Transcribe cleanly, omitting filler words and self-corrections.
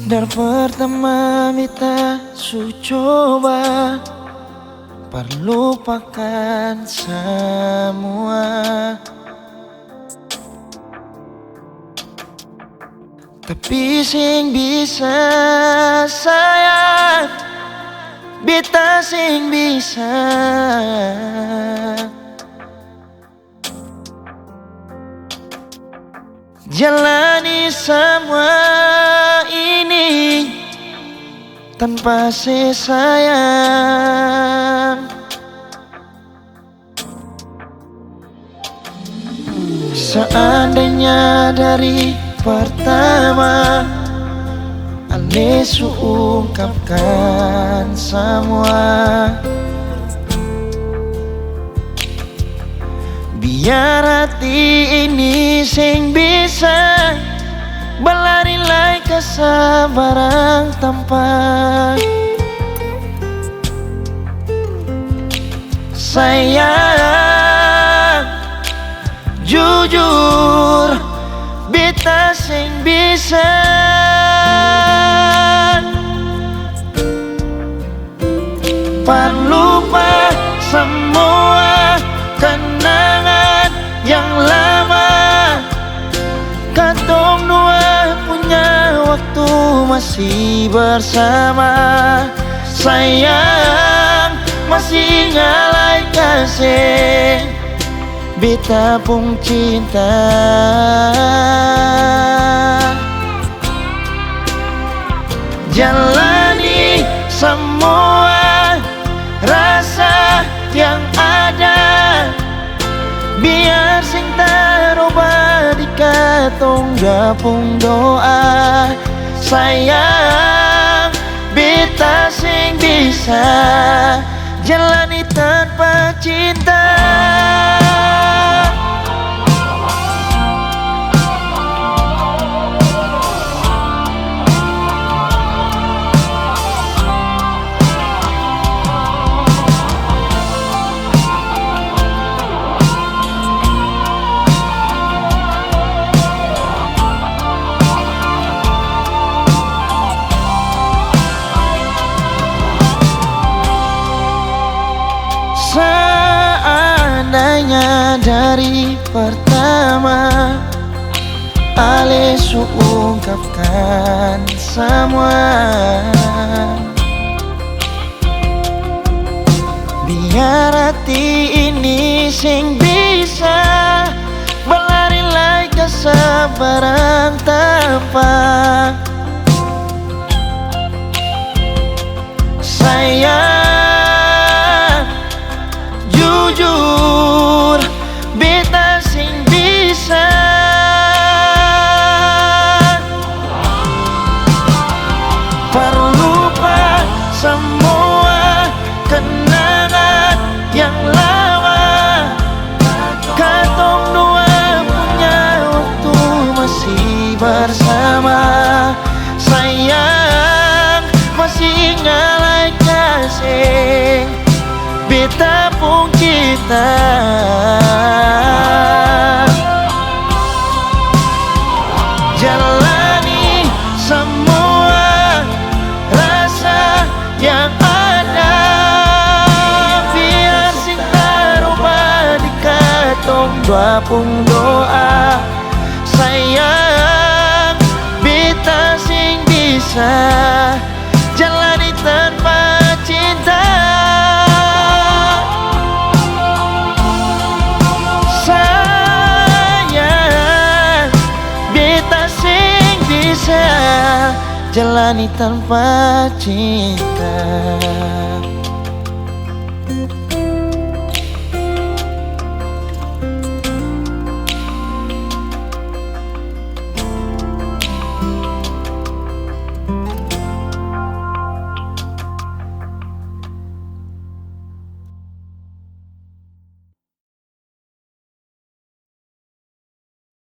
Dari pertama mita su coba perlupakan semua, tapi sing bisa sayang beta sing bisa jalani semua ini tanpa sayang. Seandainya dari pertama Ale su ungkapkan semua, biar hati ini sing bisa berlari lai kesabaran tanpa sayang. Jujur beta sing bisa lupa semua kenangan yang lama. Katong dua punya waktu masih bersama. Sayang masih ngalai kasih beta pun cinta. Jalani semua rasa yang ada, biar sing taroba di katong gapung doa. Sayang beta sing bisa jalani tanpa cinta. Seandainya dari pertama Ale su ungkapkan semua, biar hati ini sing bisa berlari lai kesabaran tanpa sayang. Jujur beta sing bisa perlupa semua kenangan yang lama. Katong dua punya waktu masih bersama. Sayang masih ngalai kasih beta pun kita. Jalani semua rasa yang ada, biar sing taroba di katong dua pun doa. Sayang beta sing bisa jalani tanpa cinta. Jalani tanpa cinta.